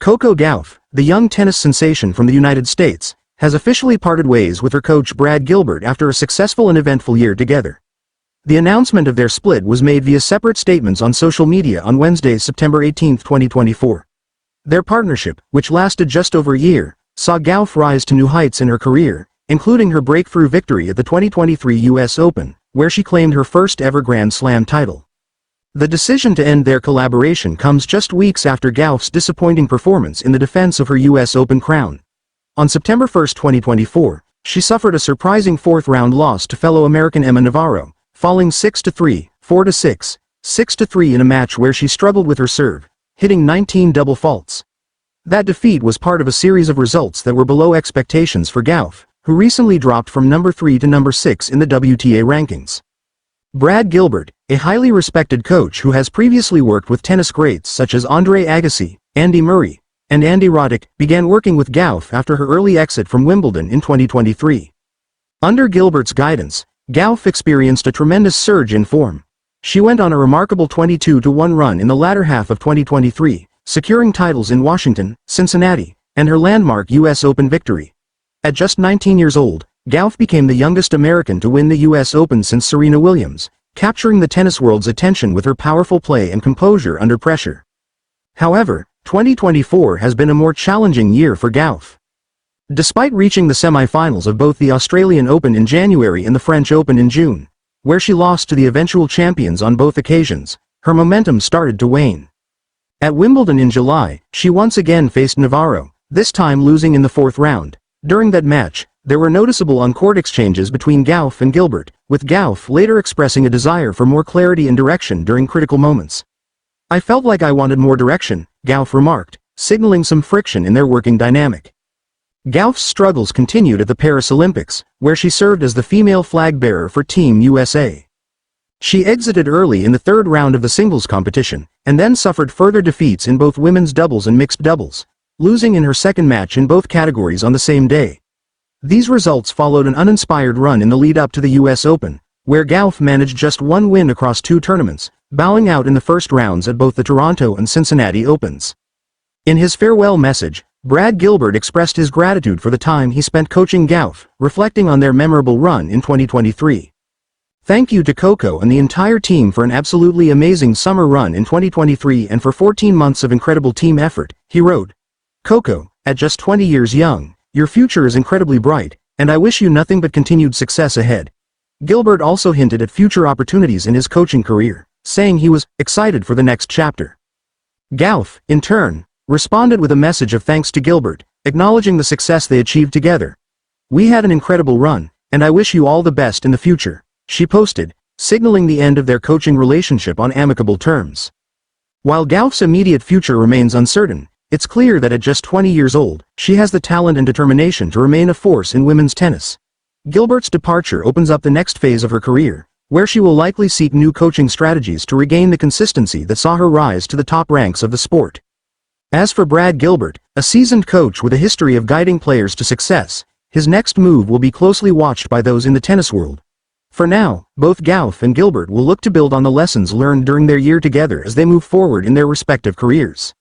Coco Gauff, the young tennis sensation from the United States, has officially parted ways with her coach Brad Gilbert after a successful and eventful year together. The announcement of their split was made via separate statements on social media on Wednesday, September 18, 2024. Their partnership, which lasted just over a year, saw Gauff rise to new heights in her career, including her breakthrough victory at the 2023 US Open, where she claimed her first ever Grand Slam title. The decision to end their collaboration comes just weeks after Gauff's disappointing performance in the defense of her US Open crown. On September 1, 2024, she suffered a surprising fourth-round loss to fellow American Emma Navarro, falling 6-3, 4-6, 6-3 in a match where she struggled with her serve, hitting 19 double faults. That defeat was part of a series of results that were below expectations for Gauff, who recently dropped from number 3 to number 6 in the WTA rankings. Brad Gilbert, a highly respected coach who has previously worked with tennis greats such as Andre Agassi, Andy Murray, and Andy Roddick, began working with Gauff after her early exit from Wimbledon in 2023. Under Gilbert's guidance, Gauff experienced a tremendous surge in form. She went on a remarkable 22-1 run in the latter half of 2023, securing titles in Washington, Cincinnati, and her landmark US Open victory. At just 19 years old, Gauff became the youngest American to win the US Open since Serena Williams, capturing the tennis world's attention with her powerful play and composure under pressure. However, 2024 has been a more challenging year for Gauff. Despite reaching the semi-finals of both the Australian Open in January and the French Open in June, where she lost to the eventual champions on both occasions, her momentum started to wane. At Wimbledon in July, she once again faced Navarro, this time losing in the fourth round. During that match, there were noticeable on-court exchanges between Gauff and Gilbert, with Gauff later expressing a desire for more clarity and direction during critical moments. "I felt like I wanted more direction," Gauff remarked, signaling some friction in their working dynamic. Gauff's struggles continued at the Paris Olympics, where she served as the female flag bearer for Team USA. She exited early in the third round of the singles competition, and then suffered further defeats in both women's doubles and mixed doubles, losing in her second match in both categories on the same day. These results followed an uninspired run in the lead-up to the US Open, where Gauff managed just one win across two tournaments, bowing out in the first rounds at both the Toronto and Cincinnati Opens. In his farewell message, Brad Gilbert expressed his gratitude for the time he spent coaching Gauff, reflecting on their memorable run in 2023. "Thank you to Coco and the entire team for an absolutely amazing summer run in 2023 and for 14 months of incredible team effort," he wrote. "Coco, at just 20 years young, your future is incredibly bright, and I wish you nothing but continued success ahead." Gilbert also hinted at future opportunities in his coaching career, saying he was excited for the next chapter. Gauff, in turn, responded with a message of thanks to Gilbert, acknowledging the success they achieved together. "We had an incredible run, and I wish you all the best in the future," she posted, signaling the end of their coaching relationship on amicable terms. While Gauff's immediate future remains uncertain, it's clear that at just 20 years old, she has the talent and determination to remain a force in women's tennis. Gilbert's departure opens up the next phase of her career, where she will likely seek new coaching strategies to regain the consistency that saw her rise to the top ranks of the sport. As for Brad Gilbert, a seasoned coach with a history of guiding players to success, his next move will be closely watched by those in the tennis world. For now, both Gauff and Gilbert will look to build on the lessons learned during their year together as they move forward in their respective careers.